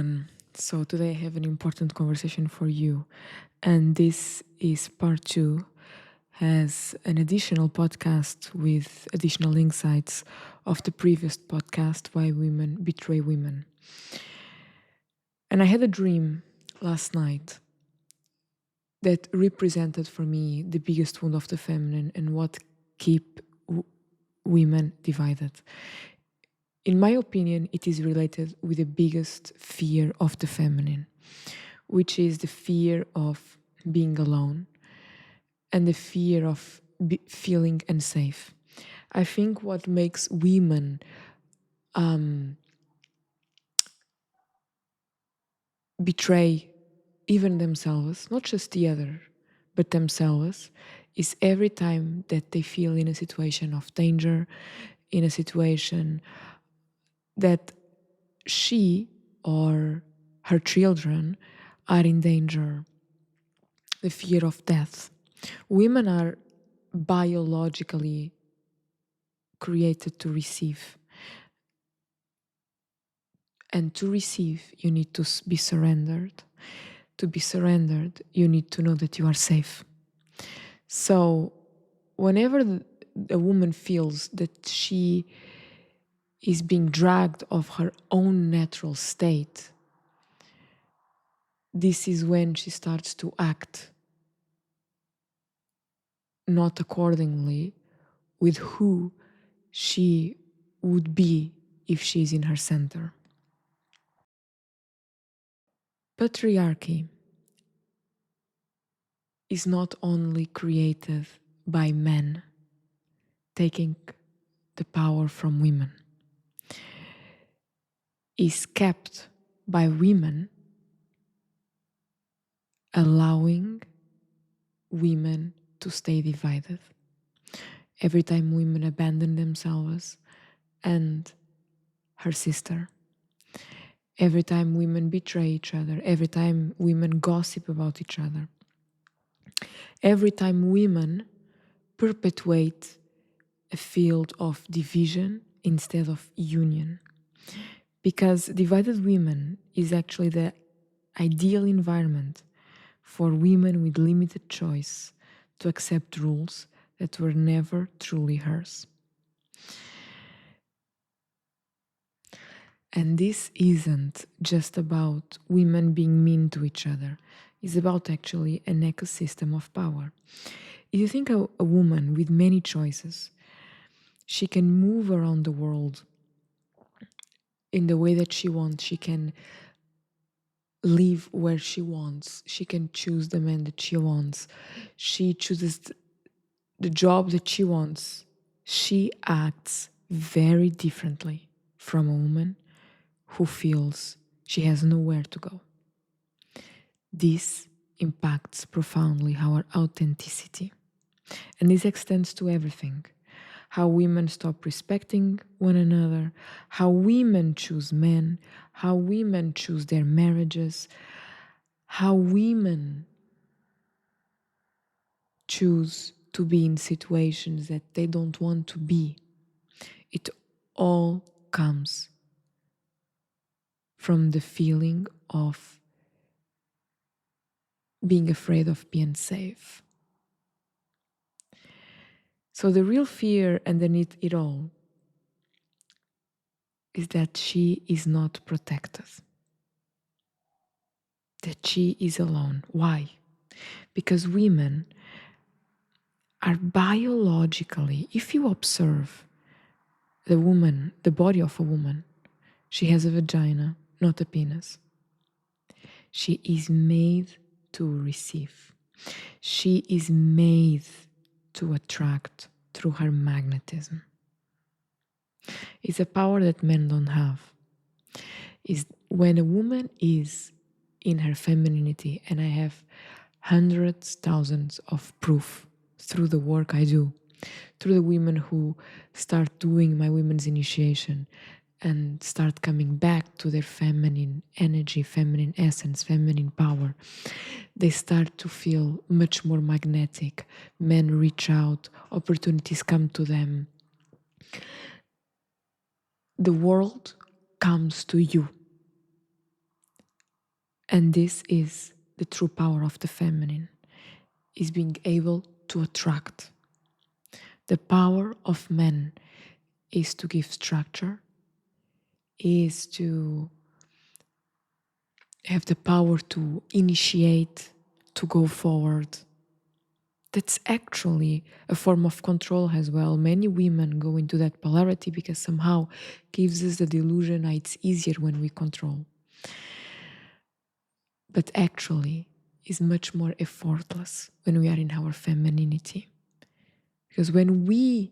everyone. So today I have an important conversation for you, and this is part 2 as an additional podcast with additional insights of the previous podcast, Why Women Betray Women. And I had a dream last night that represented for me the biggest wound of the feminine and what keep women divided. In my opinion, it is related with the biggest fear of the feminine, which is the fear of being alone and the fear of feeling unsafe. I think what makes women betray even themselves, not just the other, but themselves, is every time that they feel in a situation of danger, in a situation that she or her children are in danger, the fear of death. Women are biologically created to receive. And to receive, you need to be surrendered. To be surrendered, you need to know that you are safe. So whenever a woman feels that she is being dragged of her own natural state, this is when she starts to act not accordingly with who she would be if she's in her center. Patriarchy is not only created by men taking the power from women, is kept by women allowing women to stay divided. Every time women abandon themselves and her sister, every time women betray each other, every time women gossip about each other, every time women perpetuate a field of division instead of union. Because divided women is actually the ideal environment for women with limited choice to accept rules that were never truly hers. And this isn't just about women being mean to each other. It's about actually an ecosystem of power. If you think a woman with many choices, she can move around the world in the way that she wants. She can live where she wants. She can choose the man that she wants. She chooses the job that she wants. She acts very differently from a woman who feels she has nowhere to go. This impacts profoundly our authenticity. And this extends to everything. How women stop respecting one another, how women choose men, how women choose their marriages, how women choose to be in situations that they don't want to be. It all comes from the feeling of being afraid of being safe. So the real fear underneath it all is that she is not protected, that she is alone. Why? Because women are biologically, if you observe the body of a woman, she has a vagina, not a penis. She is made to receive. She is made to attract through her magnetism. It's a power that men don't have. Is when a woman is in her femininity, and I have hundreds, thousands of proof through the work I do, through the women who start doing my women's initiation and start coming back to their feminine energy, feminine essence, feminine power, they start to feel much more magnetic. Men reach out, opportunities come to them. The world comes to you. And this is the true power of the feminine, is being able to attract. The power of men is to give structure, is to have the power to initiate, to go forward. That's actually a form of control as well. Many women go into that polarity because somehow gives us the delusion that it's easier when we control. But actually is much more effortless when we are in our femininity. Because when we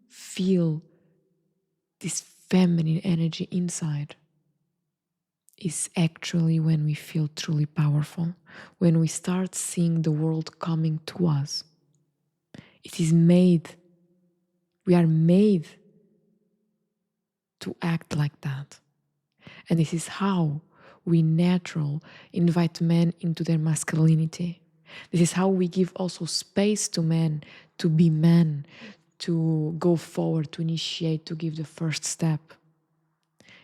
feel this feminine energy inside, is actually when we feel truly powerful, when we start seeing the world coming to us. It is made, we are made to act like that. And this is how we naturally invite men into their masculinity. This is how we give also space to men to be men, to go forward, to initiate, to give the first step.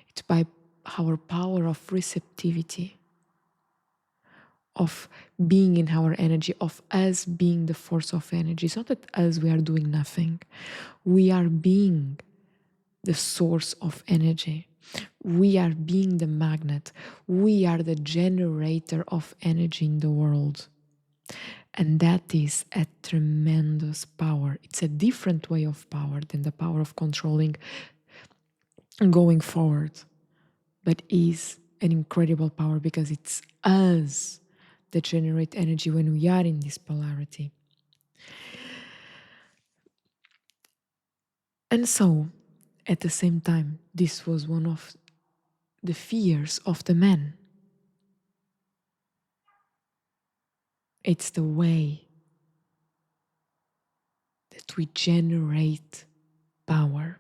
It's by our power of receptivity, of being in our energy, of us being the force of energy. It's not that us, we are doing nothing. We are being the source of energy. We are being the magnet. We are the generator of energy in the world. And that is a tremendous power. It's a different way of power than the power of controlling and going forward, but is an incredible power because it's us that generate energy when we are in this polarity. And so, at the same time, this was one of the fears of the men. It's the way that we generate power.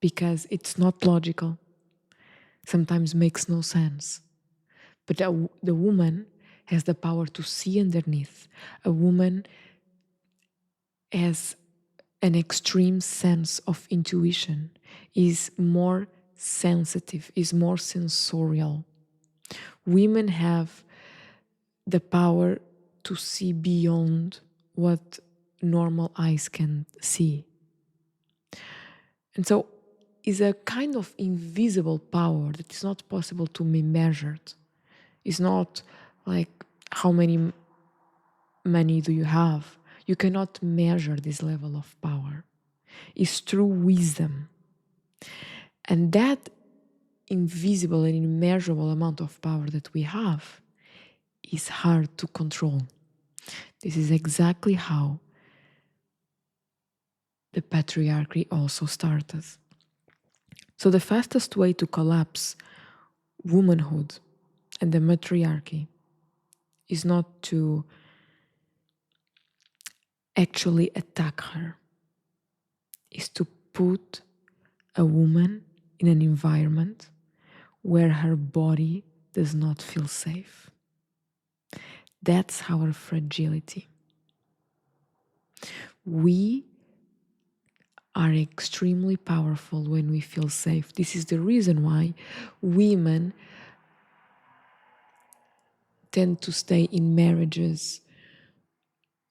Because it's not logical, sometimes makes no sense. But the woman has the power to see underneath. A woman has an extreme sense of intuition, is more sensitive, is more sensorial. Women have the power to see beyond what normal eyes can see. And so is a kind of invisible power that is not possible to be measured. It's not like how many money do you have. You cannot measure this level of power. It's true wisdom. And that invisible and immeasurable amount of power that we have is hard to control. This is exactly how the patriarchy also started. So the fastest way to collapse womanhood and the matriarchy is not to actually attack her, is to put a woman in an environment where her body does not feel safe. That's our fragility. We are extremely powerful when we feel safe. This is the reason why women tend to stay in marriages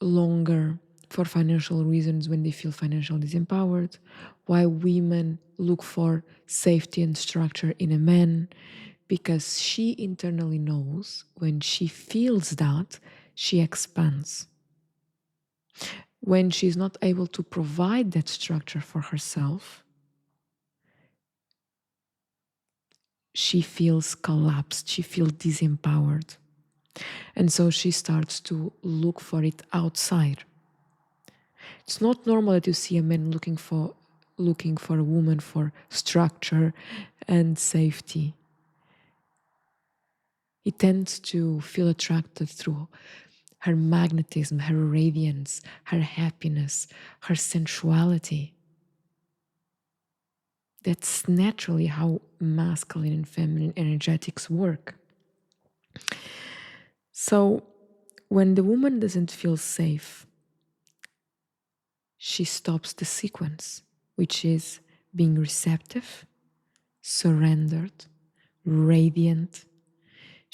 longer for financial reasons when they feel financially disempowered, why women look for safety and structure in a man, because she internally knows when she feels that, she expands. When she's not able to provide that structure for herself, she feels collapsed, she feels disempowered. And so she starts to look for it outside. It's not normal that you see a man looking for a woman for structure and safety. He tends to feel attracted through her magnetism, her radiance, her happiness, her sensuality. That's naturally how masculine and feminine energetics work. So when the woman doesn't feel safe, she stops the sequence, which is being receptive, surrendered, radiant,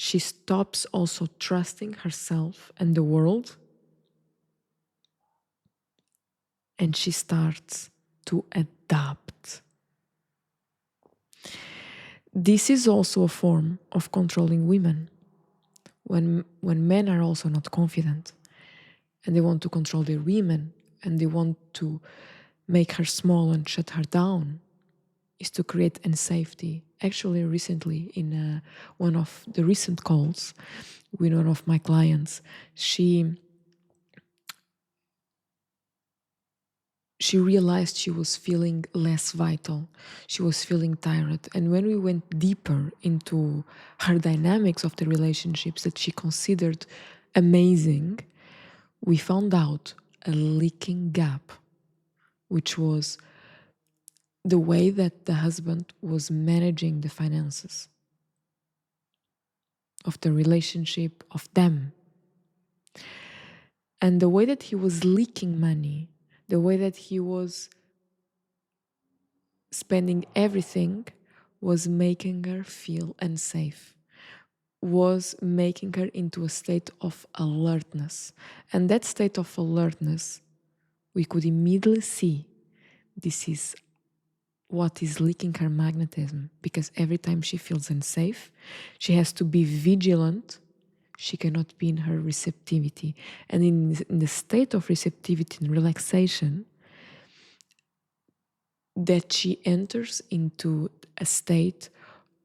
She stops also trusting herself and the world, and she starts to adapt. This is also a form of controlling women. When men are also not confident and they want to control their women and they want to make her small and shut her down, is to create unsafety. Actually, recently, in one of the recent calls with one of my clients, she realized she was feeling less vital. She was feeling tired. And when we went deeper into her dynamics of the relationships that she considered amazing, we found out a leaking gap, which was the way that the husband was managing the finances of the relationship of them. And the way that he was leaking money, the way that he was spending everything, was making her feel unsafe, was making her into a state of alertness. And that state of alertness, we could immediately see this is what is leaking her magnetism, because every time she feels unsafe, she has to be vigilant. She cannot be in her receptivity. And in the state of receptivity and relaxation, that she enters into a state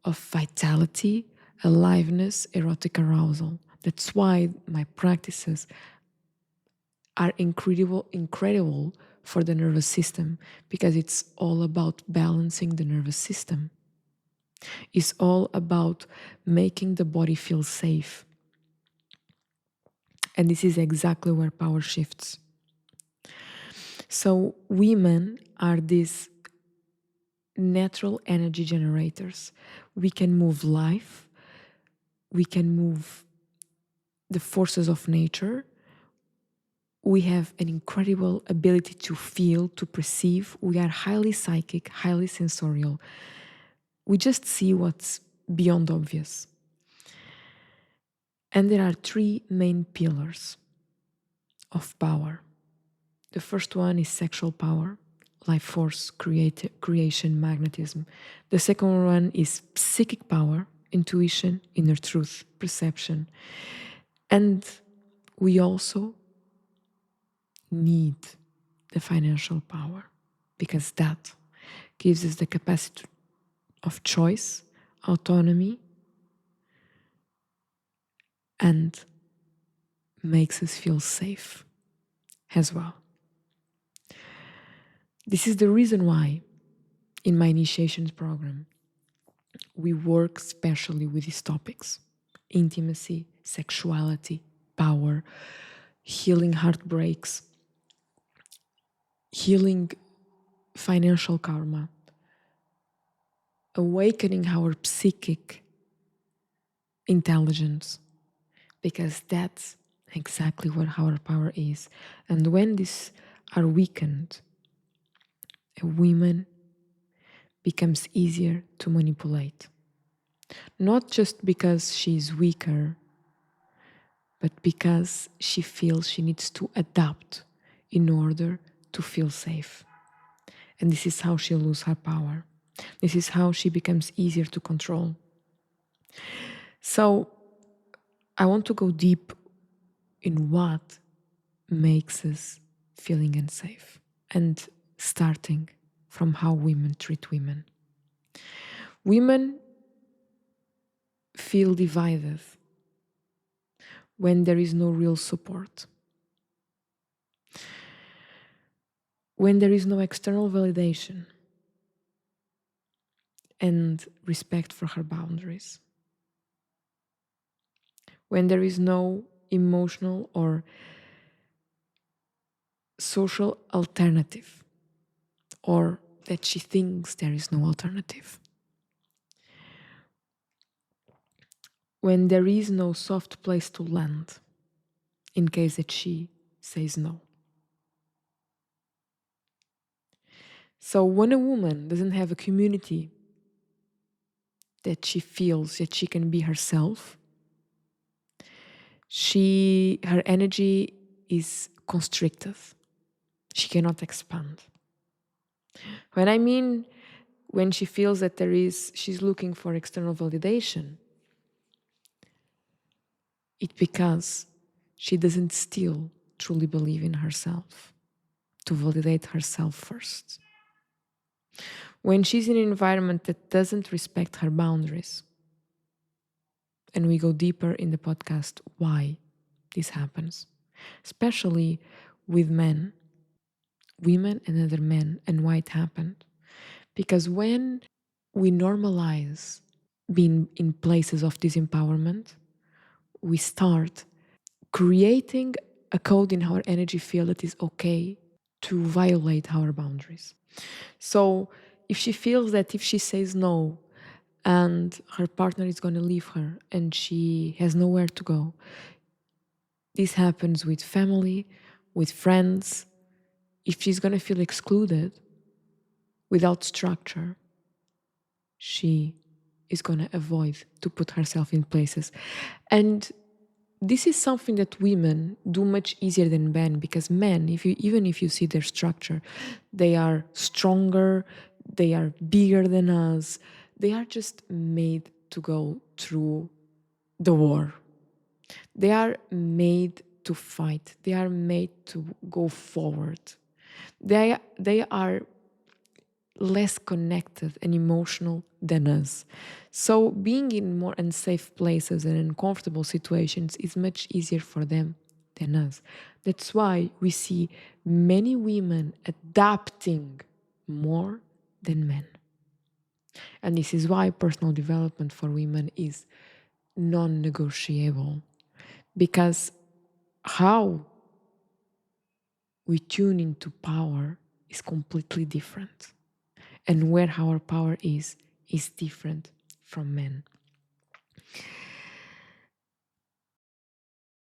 of vitality, aliveness, erotic arousal. That's why my practices are incredible for the nervous system, because it's all about balancing the nervous system. It's all about making the body feel safe. And this is exactly where power shifts. So women are these natural energy generators. We can move life, we can move the forces of nature. We have an incredible ability to feel, to perceive. We are highly psychic, highly sensorial. We just see what's beyond obvious. And there are three main pillars of power. The first one is sexual power, life force, creation, magnetism. The second one is psychic power, intuition, inner truth, perception. And we also need the financial power, because that gives us the capacity of choice, autonomy, and makes us feel safe as well. This is the reason why in my initiations program, we work specially with these topics: intimacy, sexuality, power, healing heartbreaks, healing financial karma, awakening our psychic intelligence, because that's exactly what our power is. And when these are weakened, a woman becomes easier to manipulate. Not just because she's weaker, but because she feels she needs to adapt in order to feel safe. And this is how she loses her power. This is how she becomes easier to control. So I want to go deep in what makes us feeling unsafe, and starting from how women treat women. Women feel divided when there is no real support, when there is no external validation and respect for her boundaries, when there is no emotional or social alternative, or that she thinks there is no alternative, when there is no soft place to land in case that she says no. So when a woman doesn't have a community that she feels that she can be herself, Her energy is constricted. She cannot expand. When I mean when she feels that she's looking for external validation, it's because she doesn't still truly believe in herself to validate herself first. When she's in an environment that doesn't respect her boundaries, and we go deeper in the podcast why this happens, especially with men, women, and other men, and why it happened. Because when we normalize being in places of disempowerment, we start creating a code in our energy field that is okay to violate our boundaries. So if she feels that if she says no and her partner is going to leave her and she has nowhere to go, this happens with family, with friends. If she's going to feel excluded without structure, she is going to avoid to put herself in places. And this is something that women do much easier than men, because men, even if you see their structure, they are stronger, they are bigger than us, they are just made to go through the war. They are made to fight. They are made to go forward. They are less connected and emotional than us. So being in more unsafe places and uncomfortable situations is much easier for them than us. That's why we see many women adapting more than men. And this is why personal development for women is non-negotiable. Because how we tune into power is completely different. And where our power is different from men.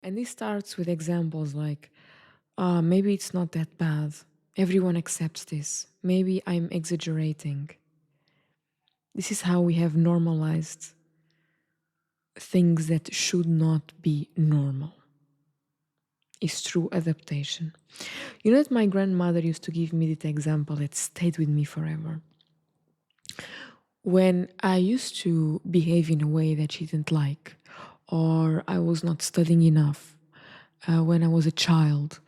And this starts with examples like, maybe it's not that bad. Everyone accepts this. Maybe I'm exaggerating. This is how we have normalized things that should not be normal. It's through adaptation. You know that my grandmother used to give me this example that stayed with me forever. When I used to behave in a way that she didn't like, or I was not studying enough when I was a child,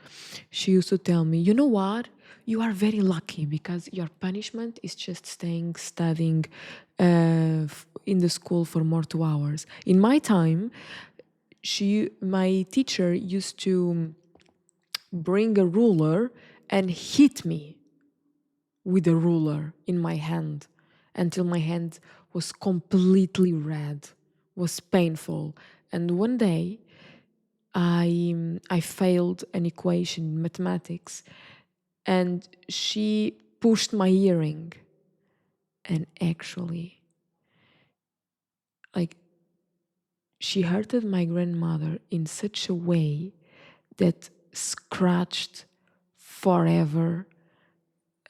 she used to tell me, you know what? You are very lucky because your punishment is just studying in the school for more 2 hours. In my time, my teacher used to bring a ruler and hit me with a ruler in my hand until my hand was completely red, was painful. And one day I failed an equation in mathematics and she pushed my earring, and actually, like, she hurted my grandmother in such a way that scratched forever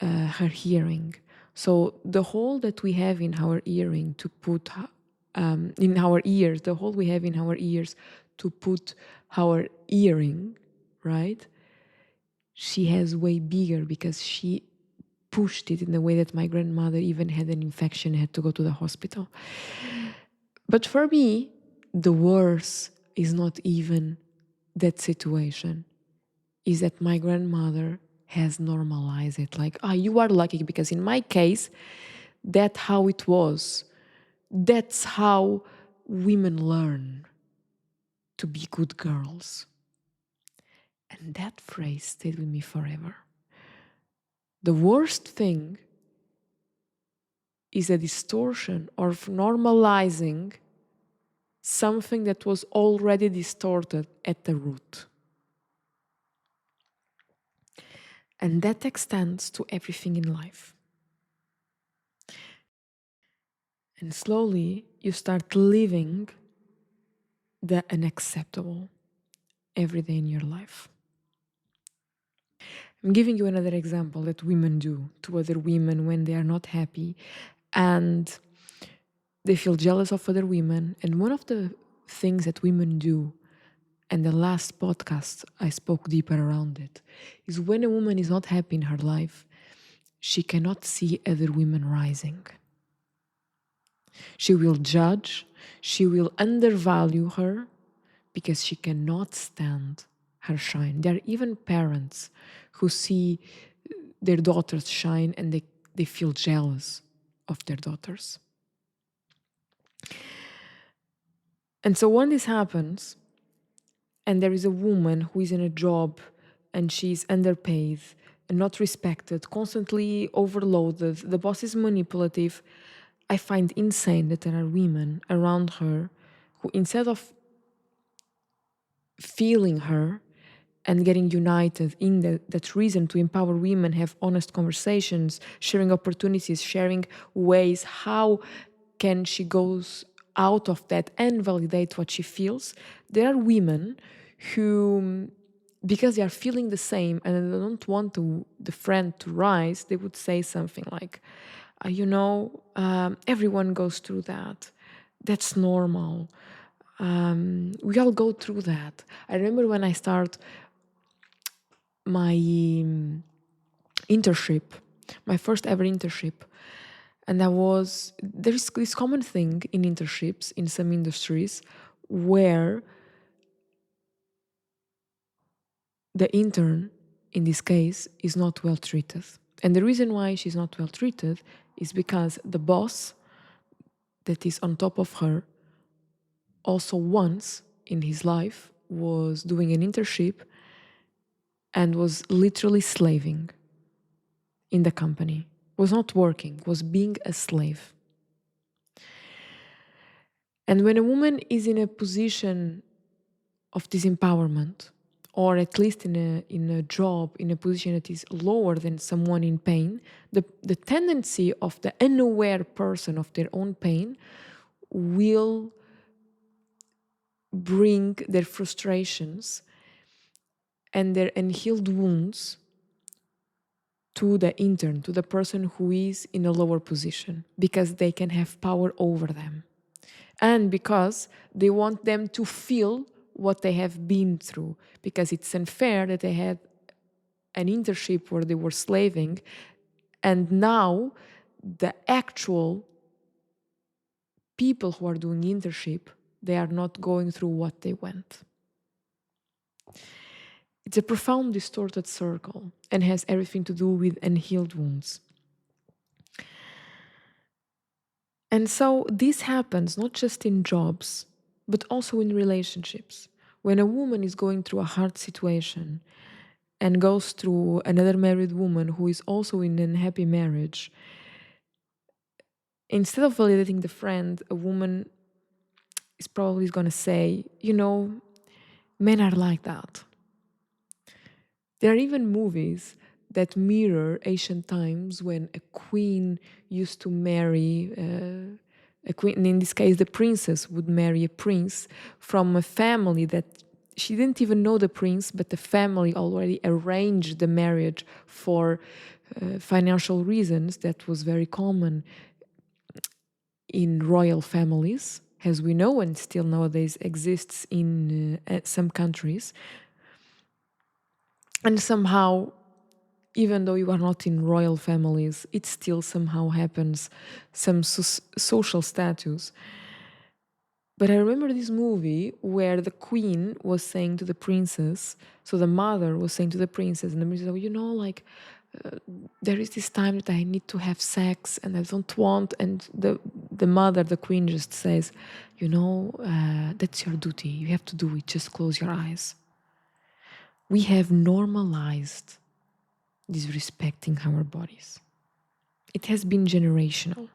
her hearing. So the hole that we have in our earring to put in our ears, the hole we have in our ears to put our earring, right? She has way bigger because she pushed it in the way that my grandmother even had an infection, had to go to the hospital. But for me, the worst is not even that situation, is that my grandmother has normalized it. Like, you are lucky, because in my case, that's how it was. That's how women learn to be good girls. And that phrase stayed with me forever. The worst thing is a distortion of normalizing something that was already distorted at the root. And that extends to everything in life. And slowly you start living the unacceptable every day in your life. I'm giving you another example that women do to other women when they are not happy and they feel jealous of other women. And one of the things that women do and the last podcast I spoke deeper around it, is when a woman is not happy in her life, she cannot see other women rising. She will judge, she will undervalue her because she cannot stand her shine. There are even parents who see their daughters shine and they feel jealous of their daughters. And so when this happens, and there is a woman who is in a job and she's underpaid and not respected, constantly overloaded, the boss is manipulative, I find insane that there are women around her who, instead of feeling her and getting united in that reason to empower women, have honest conversations, sharing opportunities, sharing ways how can she goes out of that and validate what she feels. There are women who, because they are feeling the same and they don't want the friend to rise, they would say something like, everyone goes through that. That's normal. We all go through that. I remember when I start my internship, my first ever internship, and there's this common thing in internships in some industries where the intern, in this case, is not well treated. And the reason why she's not well treated is because the boss that is on top of her also once in his life was doing an internship and was literally slaving in the company, was not working, was being a slave. And when a woman is in a position of disempowerment, or at least in a job, in a position that is lower than someone in pain, the tendency of the unaware person of their own pain will bring their frustrations and their unhealed wounds to the intern, to the person who is in a lower position, because they can have power over them. And because they want them to feel what they have been through, because it's unfair that they had an internship where they were slaving, and now the actual people who are doing internship, they are not going through what they went. It's a profound distorted circle and has everything to do with unhealed wounds. And so this happens not just in jobs, but also in relationships. When a woman is going through a hard situation and goes through another married woman who is also in an unhappy marriage, instead of validating the friend, a woman is probably going to say, men are like that. There are even movies that mirror ancient times when a queen used to marry a queen. In this case, the princess would marry a prince from a family that she didn't even know the prince, but the family already arranged the marriage for financial reasons. That was very common in royal families, as we know, and still nowadays exists in some countries. And somehow, even though you are not in royal families, it still somehow happens, some social status. But I remember this movie where the queen was saying to the princess, so the mother was saying to the princess, and the princess said, there is this time that I need to have sex and I don't want, and the mother, the queen, just says, that's your duty, you have to do it, just close your eyes. We have normalized disrespecting our bodies. It has been generational.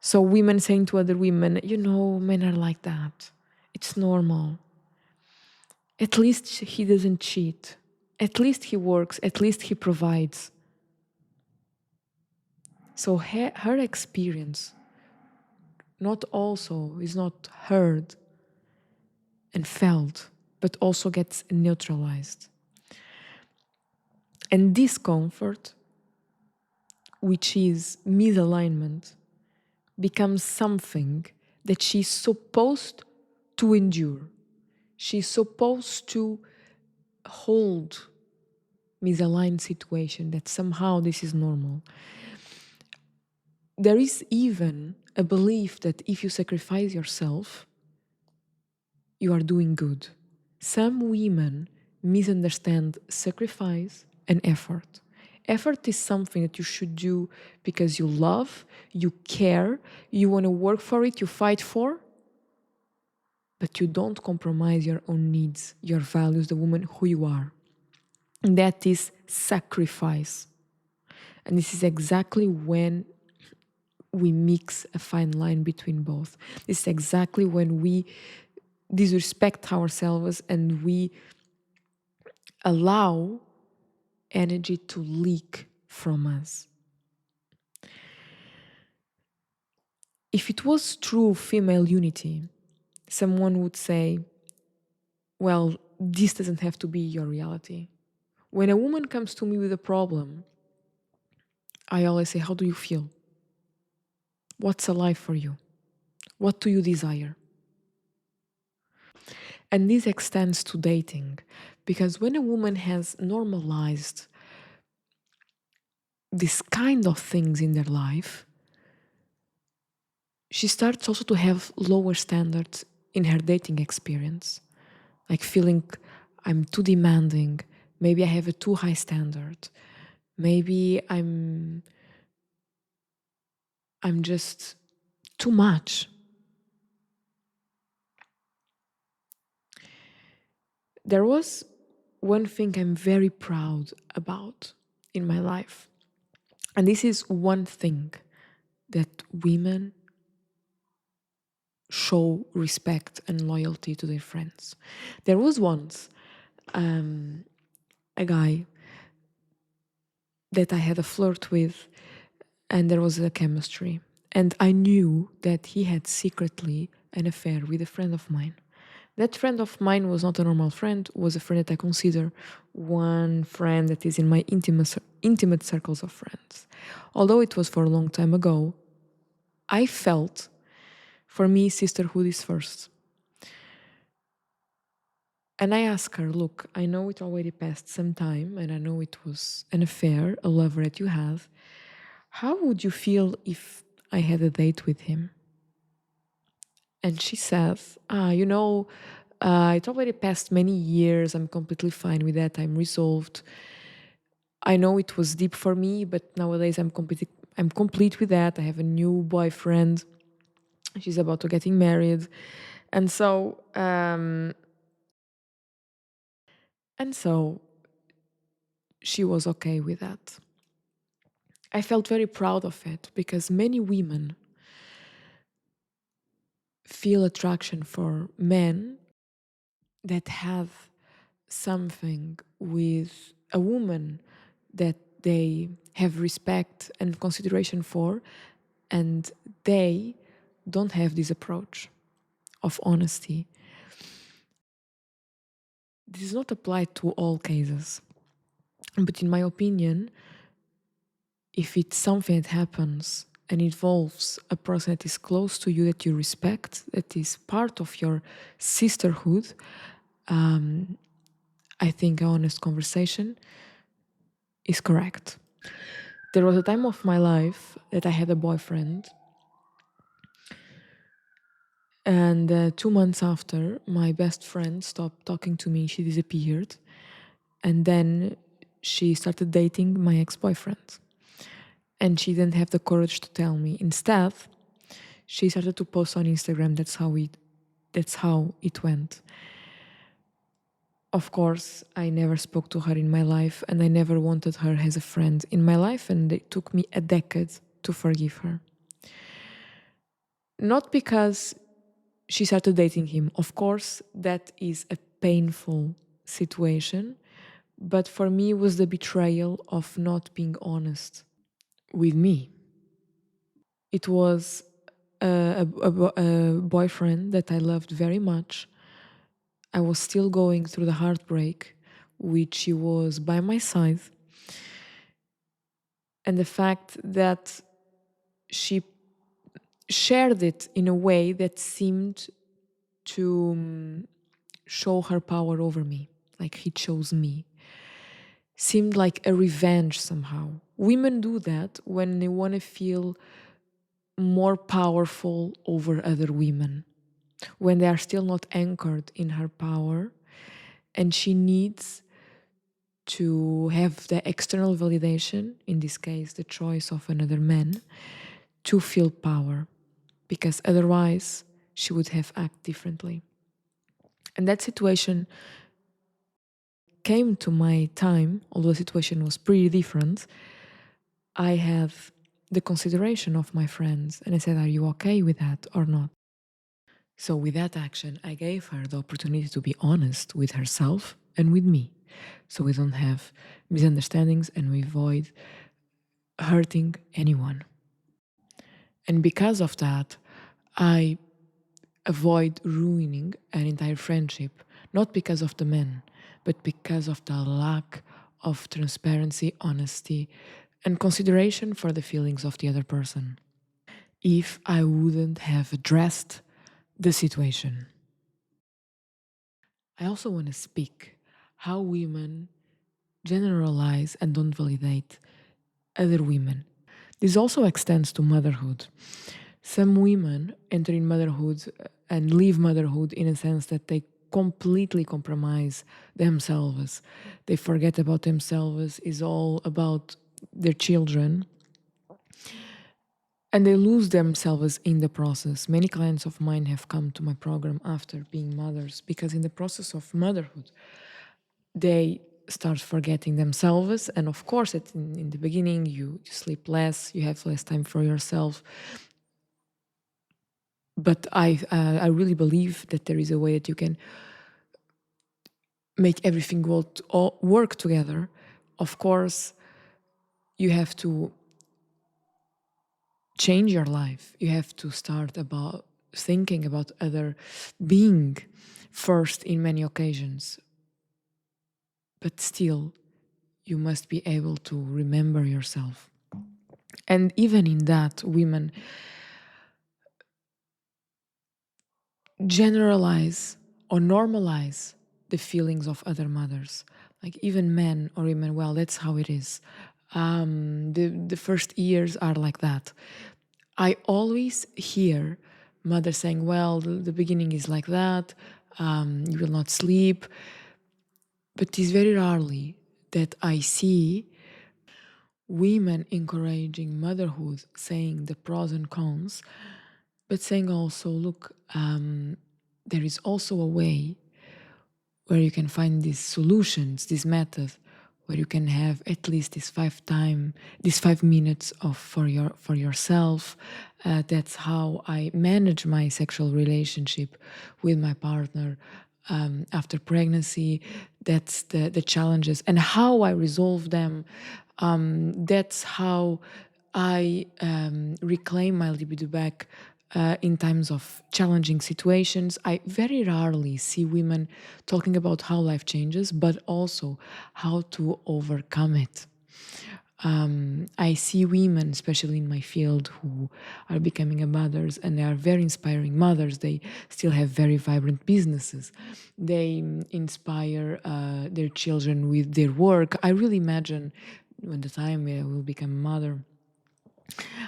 So women saying to other women, men are like that. It's normal. At least he doesn't cheat. At least he works. At least he provides. So her experience is not heard and felt, but also gets neutralized. And discomfort, which is misalignment, becomes something that she's supposed to endure. She's supposed to hold misaligned situation, that somehow this is normal. There is even a belief that if you sacrifice yourself, you are doing good. Some women misunderstand sacrifice and effort. Effort is something that you should do because you love, you care, you want to work for it, you fight for, but you don't compromise your own needs, your values, the woman who you are. And that is sacrifice. And this is exactly when we mix a fine line between both. This is exactly when we disrespect ourselves and we allow energy to leak from us. If it was true female unity, someone would say, well, this doesn't have to be your reality. When a woman comes to me with a problem, I always say, how do you feel? What's alive for you? What do you desire? And this extends to dating, because when a woman has normalized this kind of things in their life, she starts also to have lower standards in her dating experience, like feeling I'm too demanding, maybe I have a too high standard, maybe I'm just too much. There was one thing I'm very proud about in my life, and this is one thing that women show respect and loyalty to their friends. There was once a guy that I had a flirt with, and there was a chemistry. And I knew that he had secretly an affair with a friend of mine. That friend of mine was not a normal friend, was a friend that I consider one friend that is in my intimate circles of friends. Although it was for a long time ago, I felt, for me, sisterhood is first. And I asked her, look, I know it already passed some time, and I know it was an affair, a lover that you have. How would you feel if I had a date with him? And she says, it already passed many years. I'm completely fine with that. I'm resolved. I know it was deep for me, but nowadays I'm complete with that. I have a new boyfriend. She's about to getting married. And so she was okay with that. I felt very proud of it because many women feel attraction for men that have something with a woman that they have respect and consideration for, and they don't have this approach of honesty. This is not applied to all cases, but in my opinion, if it's something that happens and involves a person that is close to you, that you respect, that is part of your sisterhood, I think an honest conversation is correct. There was a time of my life that I had a boyfriend, and 2 months after, my best friend stopped talking to me. She disappeared, and then she started dating my ex-boyfriend, and she didn't have the courage to tell me. Instead, she started to post on Instagram. That's how it went. Of course, I never spoke to her in my life, and I never wanted her as a friend in my life, and it took me a decade to forgive her. Not because she started dating him. Of course, that is a painful situation, but for me, it was the betrayal of not being honest with me. It was a boyfriend that I loved very much. I was still going through the heartbreak, which he was by my side. And the fact that she shared it in a way that seemed to show her power over me, like he chose me, seemed like a revenge somehow. Women do that when they want to feel more powerful over other women, when they are still not anchored in her power, and she needs to have the external validation, in this case, the choice of another man, to feel power, because otherwise she would have acted differently. And that situation came to my time, although the situation was pretty different. I had the consideration of my friends, and I said, "Are you okay with that or not?" So, with that action, I gave her the opportunity to be honest with herself and with me, so we don't have misunderstandings and we avoid hurting anyone. And because of that, I avoid ruining an entire friendship, not because of the men, but because of the lack of transparency, honesty, and consideration for the feelings of the other person. If I wouldn't have addressed the situation. I also want to speak how women generalize and don't validate other women. This also extends to motherhood. Some women enter in motherhood and leave motherhood in a sense that they completely compromise themselves. They forget about themselves, is all about their children, and they lose themselves in the process. Many clients of mine have come to my program after being mothers because in the process of motherhood, they start forgetting themselves. And of course, in the beginning, you sleep less, you have less time for yourself. But I really believe that there is a way that you can make everything all work together. Of course, you have to change your life. You have to start about thinking about other being first in many occasions. But still, you must be able to remember yourself. And even in that, women generalize or normalize the feelings of other mothers. Like even men or women, well, that's how it is. The first years are like that. I always hear mothers saying, well, the beginning is like that, you will not sleep. But it's very rarely that I see women encouraging motherhood, saying the pros and cons, but saying also, look, there is also a way where you can find these solutions, this method, where you can have at least these 5 minutes of for yourself. That's how I manage my sexual relationship with my partner after pregnancy. That's the challenges and how I resolve them. That's how I reclaim my libido back in times of challenging situations. I very rarely see women talking about how life changes, but also how to overcome it. I see women, especially in my field, who are becoming a mothers, and they are very inspiring mothers. They still have very vibrant businesses. They inspire their children with their work. I really imagine when the time I will become a mother.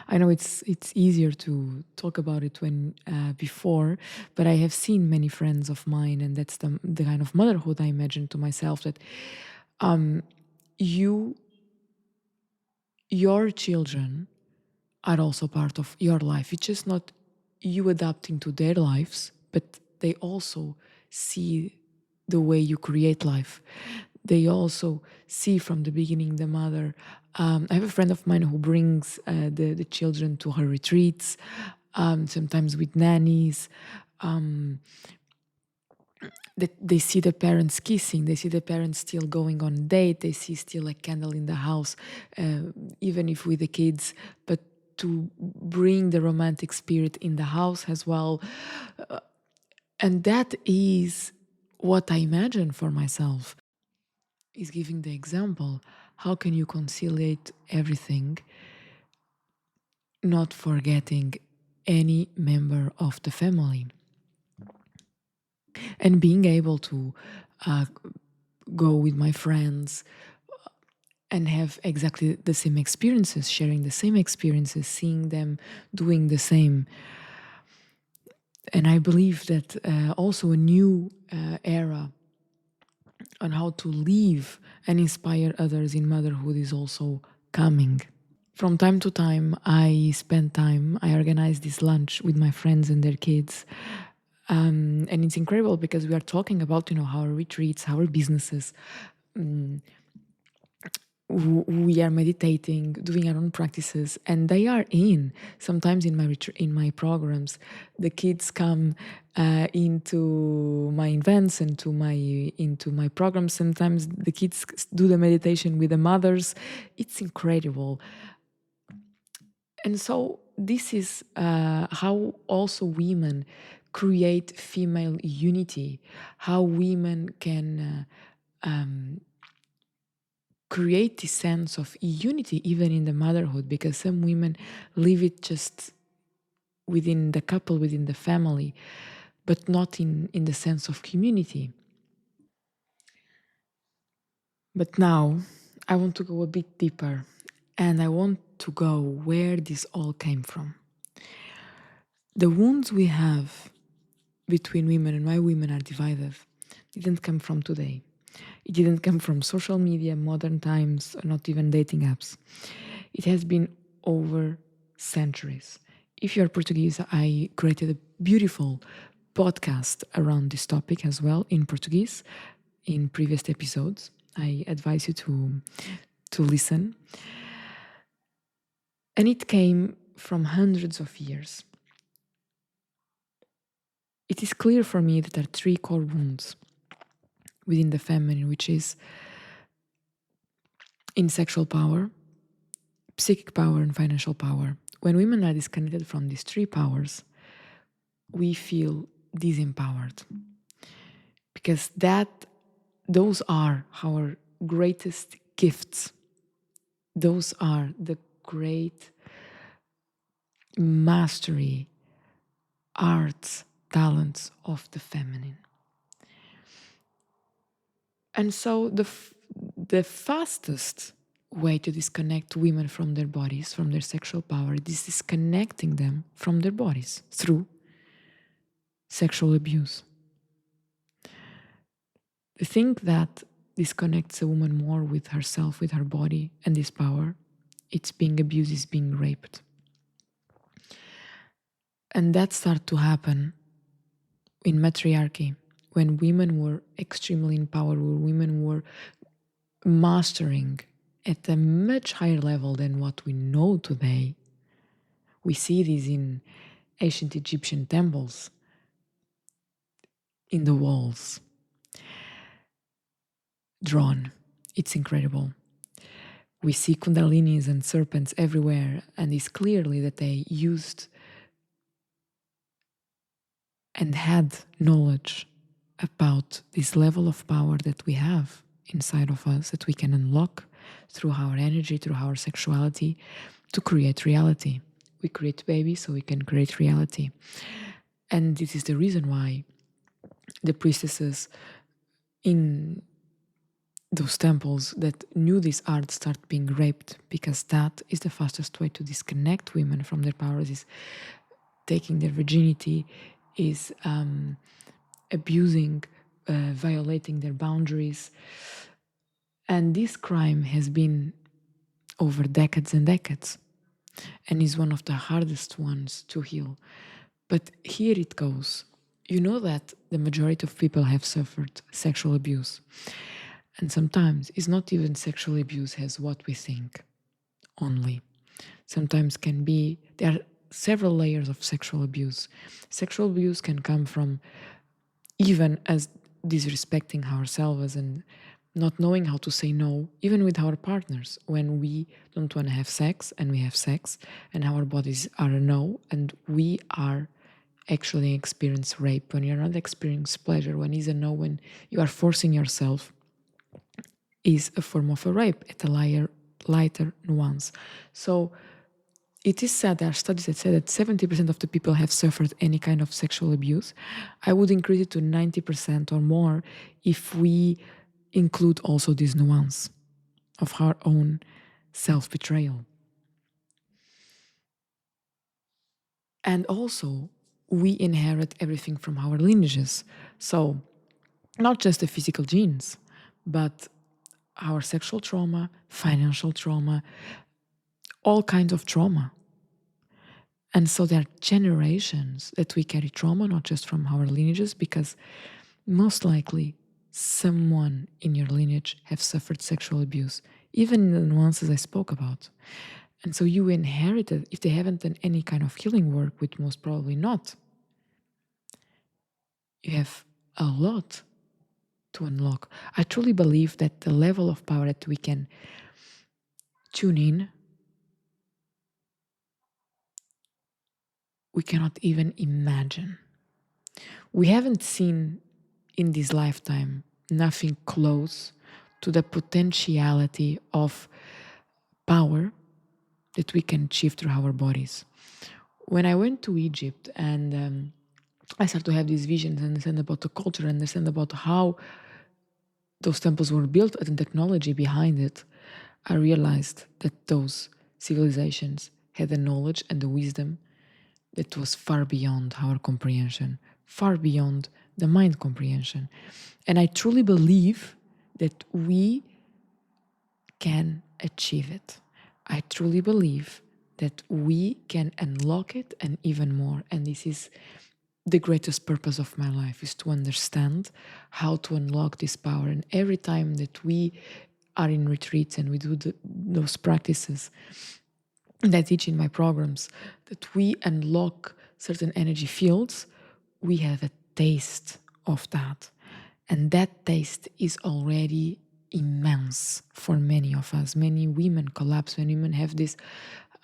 I know it's easier to talk about it when before, but I have seen many friends of mine, and that's the kind of motherhood I imagine to myself that you your children are also part of your life. It's just not you adapting to their lives, but they also see the way you create life. They also see from the beginning the mother. I have a friend of mine who brings the children to her retreats, sometimes with nannies. That they see the parents kissing, they see the parents still going on a date, they see still a candle in the house, even if with the kids, but to bring the romantic spirit in the house as well. And that is what I imagine for myself, is giving the example. How can you conciliate everything, not forgetting any member of the family? And being able to uh, go with my friends and have exactly the same experiences, sharing the same experiences, seeing them doing the same. And I believe that also a new era on how to live and inspire others in motherhood is also coming. From time to time, I organize this lunch with my friends and their kids. And it's incredible because we are talking about, our retreats, our businesses. We are meditating, doing our own practices, and they are in. Sometimes in my programs, the kids come into my events and into my programs. Sometimes the kids do the meditation with the mothers. It's incredible. And so this is how also women create female unity, how women can create this sense of unity even in the motherhood, because some women live it just within the couple, within the family, but not in the sense of community. But now I want to go a bit deeper, and I want to go where this all came from. The wounds we have between women and why women are divided didn't come from today. It didn't come from social media, modern times, or not even dating apps. It has been over centuries. If you're Portuguese, I created a beautiful podcast around this topic as well in Portuguese in previous episodes. I advise you to listen. And it came from hundreds of years. It is clear for me that there are three core wounds within the feminine, which is in sexual power, psychic power, and financial power. When women are disconnected from these three powers, we feel disempowered, because those are our greatest gifts. Those are the great mastery, arts, talents of the feminine. And so the fastest way to disconnect women from their bodies, from their sexual power, is disconnecting them from their bodies through sexual abuse. The thing that disconnects a woman more with herself, with her body and this power, it's being abused, is being raped. And that started to happen in matriarchy, when women were extremely in power, where women were mastering at a much higher level than what we know today. We see this in ancient Egyptian temples, in the walls, drawn. It's incredible. We see kundalinis and serpents everywhere, and it's clearly that they used and had knowledge about this level of power that we have inside of us, that we can unlock through our energy, through our sexuality, to create reality. We create babies so we can create reality. And this is the reason why the priestesses in those temples that knew this art start being raped, because that is the fastest way to disconnect women from their powers, is taking their virginity, is abusing, violating their boundaries. And this crime has been over decades and decades, and is one of the hardest ones to heal. But here it goes. You know that the majority of people have suffered sexual abuse. And sometimes it's not even sexual abuse as what we think only. Sometimes there are several layers of sexual abuse. Sexual abuse can come from even as disrespecting ourselves and not knowing how to say no, even with our partners, when we don't want to have sex and we have sex and our bodies are a no, and we are actually experience rape, when you're not experiencing pleasure, when it's a no, when you are forcing yourself, is a form of a rape at a lighter nuance. So it is said, there are studies that say that 70% of the people have suffered any kind of sexual abuse. I would increase it to 90% or more if we include also this nuance of our own self-betrayal. And also, we inherit everything from our lineages. So, not just the physical genes, but our sexual trauma, financial trauma, all kinds of trauma. And so there are generations that we carry trauma, not just from our lineages, because most likely someone in your lineage have suffered sexual abuse, even in the nuances I spoke about. And so you inherited, if they haven't done any kind of healing work, which most probably not, you have a lot to unlock. I truly believe that the level of power that we can tune in, we cannot even imagine. We haven't seen in this lifetime nothing close to the potentiality of power that we can achieve through our bodies. When I went to Egypt and I started to have these visions and understand about the culture, understand about how those temples were built and the technology behind it, I realized that those civilizations had the knowledge and the wisdom that was far beyond our comprehension, far beyond the mind comprehension. And I truly believe that we can achieve it. I truly believe that we can unlock it and even more. And this is the greatest purpose of my life, is to understand how to unlock this power. And every time that we are in retreats and we do those practices that I teach in my programs, that we unlock certain energy fields, we have a taste of that. And that taste is already immense for many of us. Many women collapse, many women have this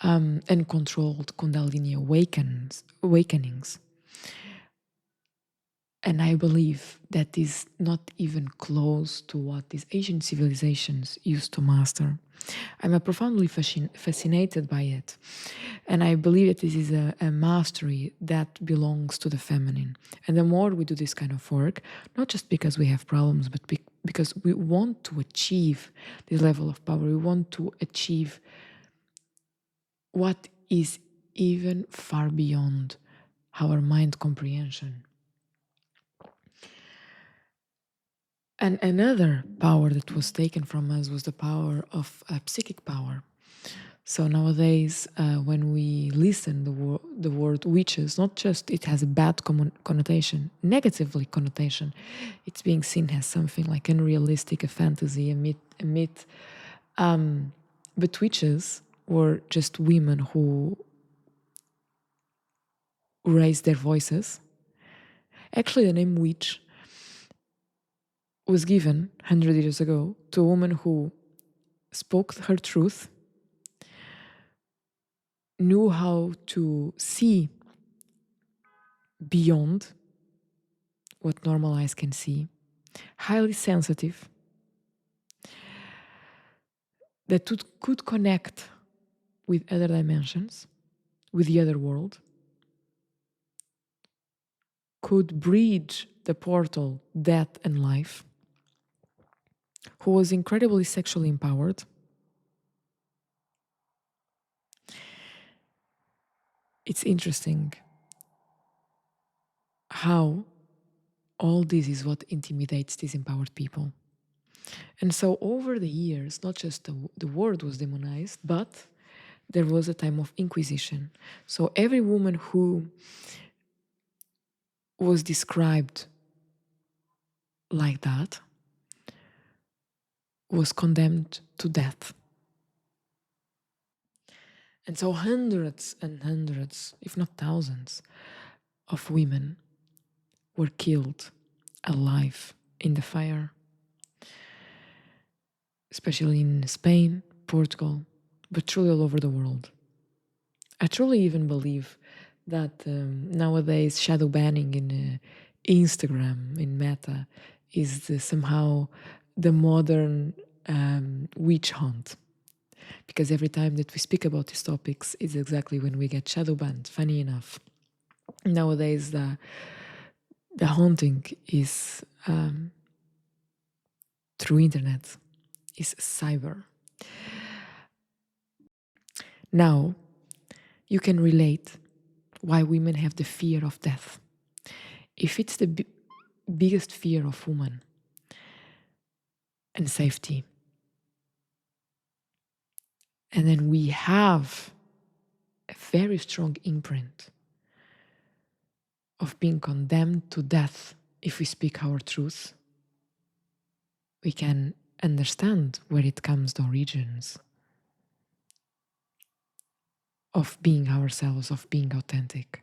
uncontrolled Kundalini awakenings. And I believe that is not even close to what these ancient civilizations used to master. I'm profoundly fascinated by it. And I believe that this is a mastery that belongs to the feminine. And the more we do this kind of work, not just because we have problems, but because we want to achieve this level of power, we want to achieve what is even far beyond our mind comprehension. And another power that was taken from us was the power of psychic power. So nowadays, when we listen the word witches, not just it has a bad connotation, negatively connotation, it's being seen as something like unrealistic, a fantasy, a myth. But witches were just women who raised their voices. Actually, the name witch was given 100 years ago to a woman who spoke her truth, knew how to see beyond what normal eyes can see, highly sensitive, that could connect with other dimensions, with the other world, could bridge the portal death and life, who was incredibly sexually empowered. It's interesting how all this is what intimidates these empowered people. And so over the years, not just the word was demonized, but there was a time of inquisition. So every woman who was described like that was condemned to death. And so hundreds and hundreds, if not thousands, of women were killed alive in the fire, especially in Spain, Portugal, but truly all over the world. I truly even believe that nowadays shadow banning in Instagram, in Meta, is somehow the modern witch hunt. because every time that we speak about these topics, it's exactly when we get shadow banned. Funny enough, nowadays the haunting is through internet, is cyber. Now you can relate why women have the fear of death. If it's the biggest fear of women and safety, and then we have a very strong imprint of being condemned to death if we speak our truth, we can understand where it comes, the origins of being ourselves, of being authentic.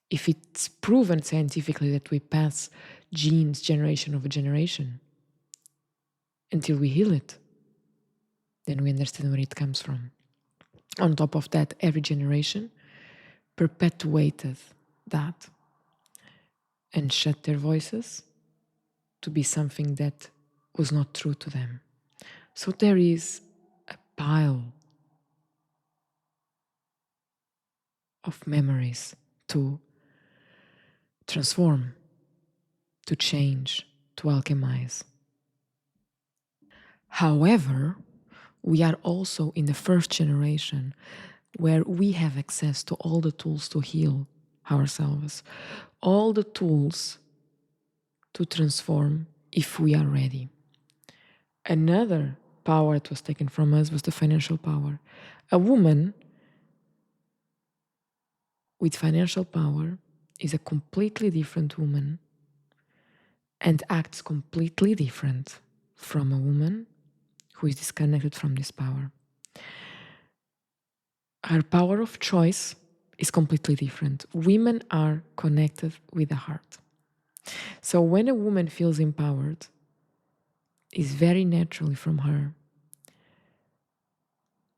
If it's proven scientifically that we pass genes generation over generation until we heal it, then we understand where it comes from. On top of that, every generation perpetuated that and shut their voices to be something that was not true to them. So there is a pile of memories to transform, to change, to alchemize. However, we are also in the first generation where we have access to all the tools to heal ourselves, all the tools to transform if we are ready. Another power that was taken from us was the financial power. A woman with financial power is a completely different woman and acts completely different from a woman who is disconnected from this power. Her power of choice is completely different. Women are connected with the heart. So when a woman feels empowered, it's very naturally from her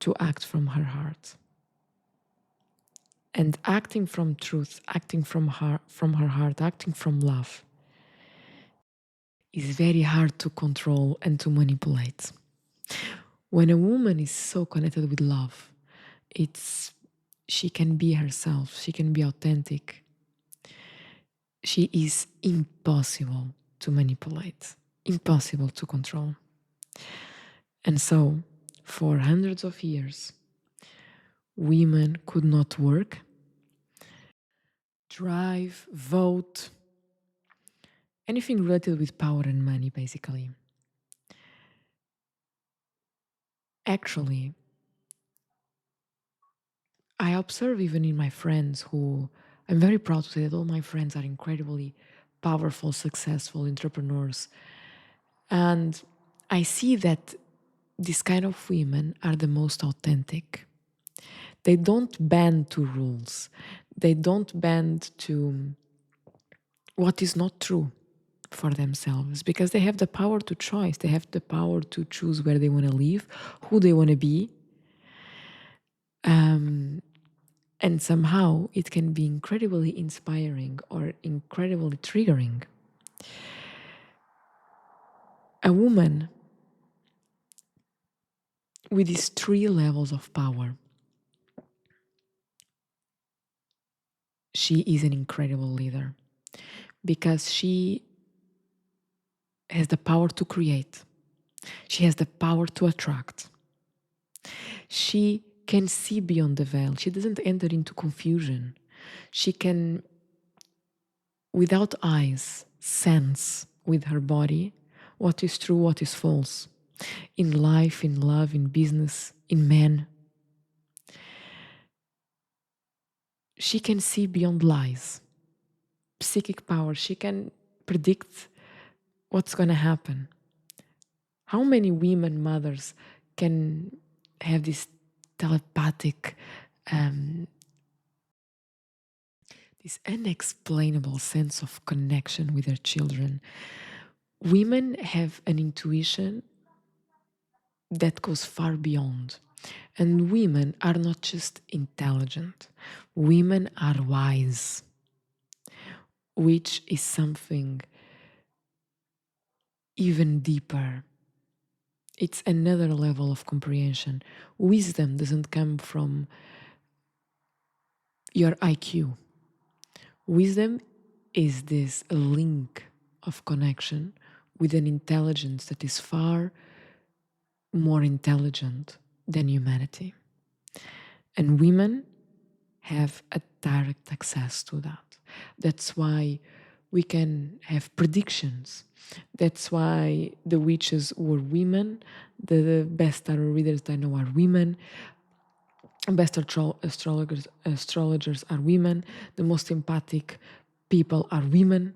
to act from her heart. And acting from truth, acting from her heart, acting from love is very hard to control and to manipulate. When a woman is so connected with love, she can be herself, she can be authentic. She is impossible to manipulate, impossible to control. And so, for hundreds of years, women could not work, drive, vote, anything related with power and money, basically. Actually, I observe even in my friends who, I'm very proud to say that all my friends are incredibly powerful, successful entrepreneurs. And I see that these kind of women are the most authentic. They don't bend to rules. They don't bend to what is not true for themselves because they have the power to choose. They have the power to choose where they want to live, who they want to be. And somehow it can be incredibly inspiring or incredibly triggering. A woman with these three levels of power, she is an incredible leader because she has the power to create. She has the power to attract. She can see beyond the veil. She doesn't enter into confusion. She can, without eyes, sense with her body what is true, what is false. In life, in love, in business, in men. She can see beyond lies. Psychic power. She can predict what's going to happen. How many women mothers can have this telepathic, this unexplainable sense of connection with their children? Women have an intuition that goes far beyond. And women are not just intelligent, women are wise, which is something even deeper It's another level of comprehension. Wisdom doesn't come from your IQ. Wisdom is this link of connection with an intelligence that is far more intelligent than humanity. And women have a direct access to that. That's why we can have predictions. That's why the witches were women. The best tarot readers that I know are women. Best astrologers are women. The most empathic people are women.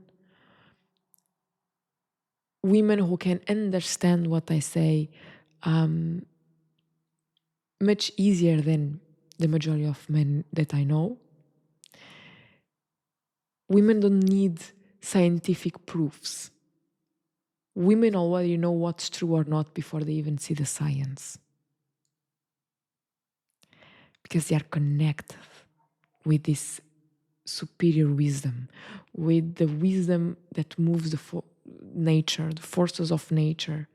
Women who can understand what I say much easier than the majority of men that I know. Women don't need scientific proofs. Women already know what's true or not before they even see the science. Because they are connected with this superior wisdom, with the wisdom that moves nature, the forces of nature.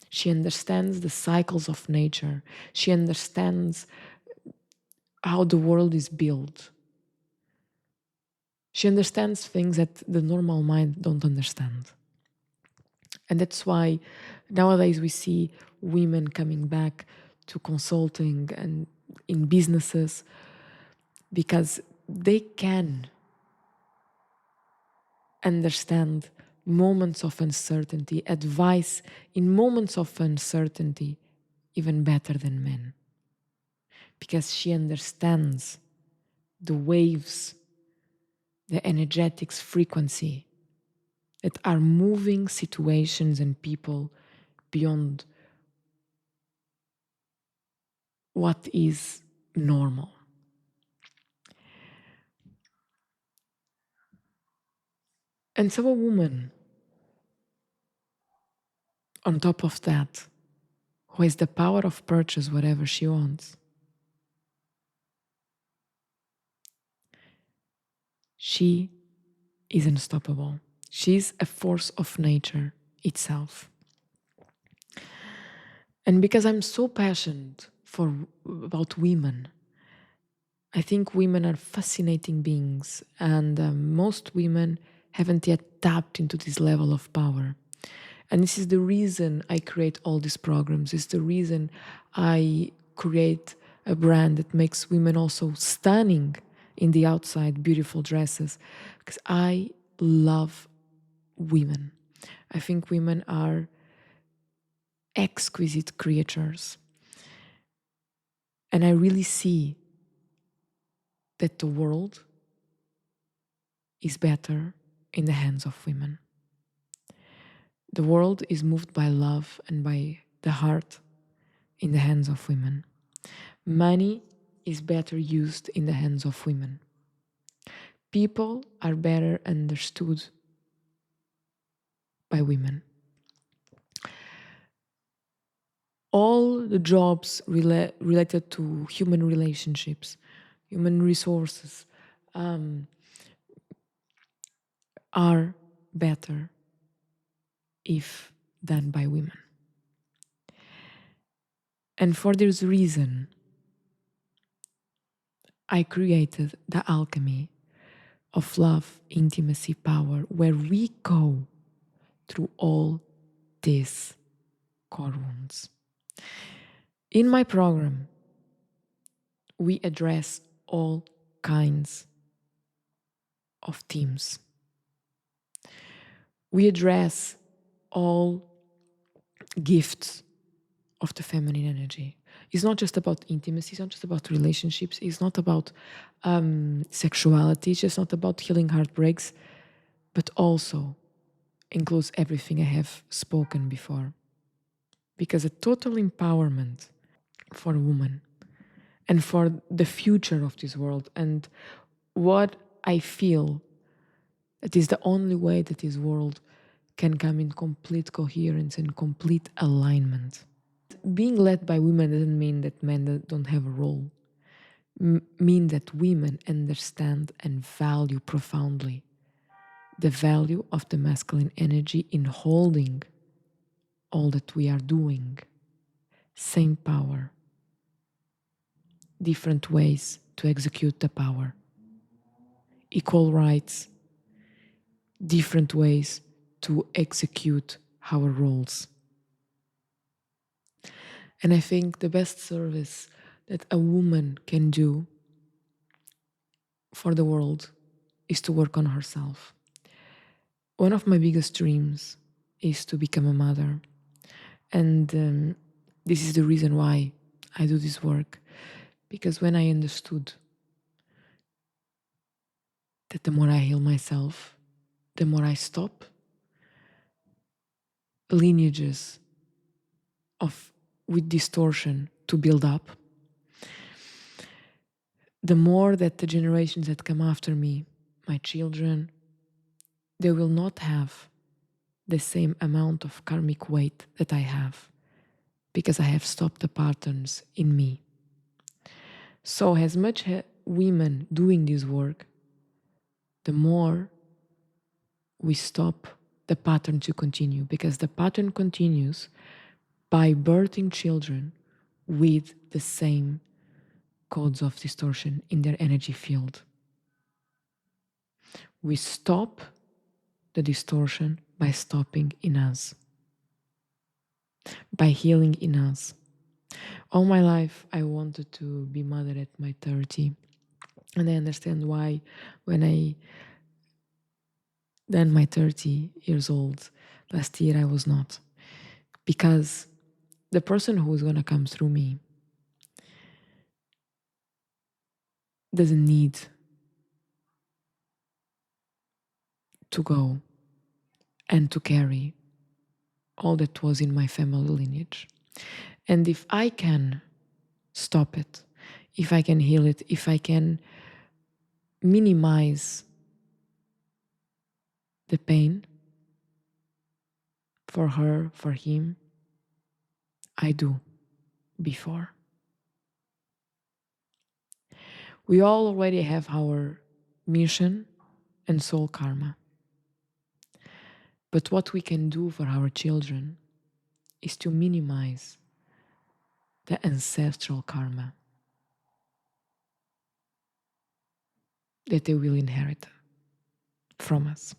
She understands the cycles of nature. She understands how the world is built. She understands things that the normal mind don't understand. And that's why nowadays we see women coming back to consulting and in businesses, because they can understand moments of uncertainty, advice in moments of uncertainty even better than men. Because she understands the waves, the energetics frequency that are moving situations and people beyond what is normal. And so a woman, on top of that, who has the power of purchase whatever she wants, she is unstoppable. She's a force of nature itself. And because I'm so passionate about women, I think women are fascinating beings, and most women haven't yet tapped into this level of power. And this is the reason I create all these programs. It's the reason I create a brand that makes women also stunning in the outside, beautiful dresses, because I love women. I think women are exquisite creatures. And I really see that the world is better in the hands of women. The world is moved by love and by the heart in the hands of women. Money is better used in the hands of women. People are better understood by women. All the jobs related to human relationships, human resources, are better if done by women. And for this reason, I created the alchemy of love, intimacy, power, where we go through all these core wounds. In my program, we address all kinds of themes. We address all gifts of the feminine energy. It's not just about intimacy, it's not just about relationships, it's not about sexuality, it's just not about healing heartbreaks, but also includes everything I have spoken before. Because a total empowerment for a woman and for the future of this world, and what I feel that is the only way that this world can come in complete coherence and complete alignment. Being led by women doesn't mean that men don't have a role. Mean that women understand and value profoundly the value of the masculine energy in holding all that we are doing. Same power, different ways to execute the power. Equal rights, different ways to execute our roles. And I think the best service that a woman can do for the world is to work on herself. One of my biggest dreams is to become a mother. And this is the reason why I do this work. Because when I understood that the more I heal myself, the more I stop lineages of with distortion to build up, the more that the generations that come after me, my children, they will not have the same amount of karmic weight that I have, because I have stopped the patterns in me. So as much women doing this work, the more we stop the pattern to continue, because the pattern continues by birthing children with the same codes of distortion in their energy field. We stop the distortion by stopping in us, by healing in us. All my life, I wanted to be mother at my 30, and I understand why when I then my 30 years old last year I was not, because the person who is going to come through me doesn't need to go and to carry all that was in my family lineage. And if I can stop it, if I can heal it, if I can minimize the pain for her, for him, I do before. We all already have our mission and soul karma. But what we can do for our children is to minimize the ancestral karma that they will inherit from us.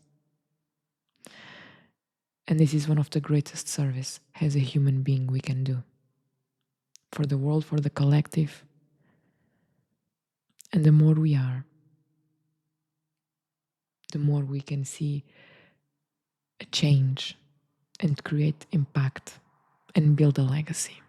And this is one of the greatest service as a human being we can do for the world, for the collective. And the more we are, the more we can see a change and create impact and build a legacy.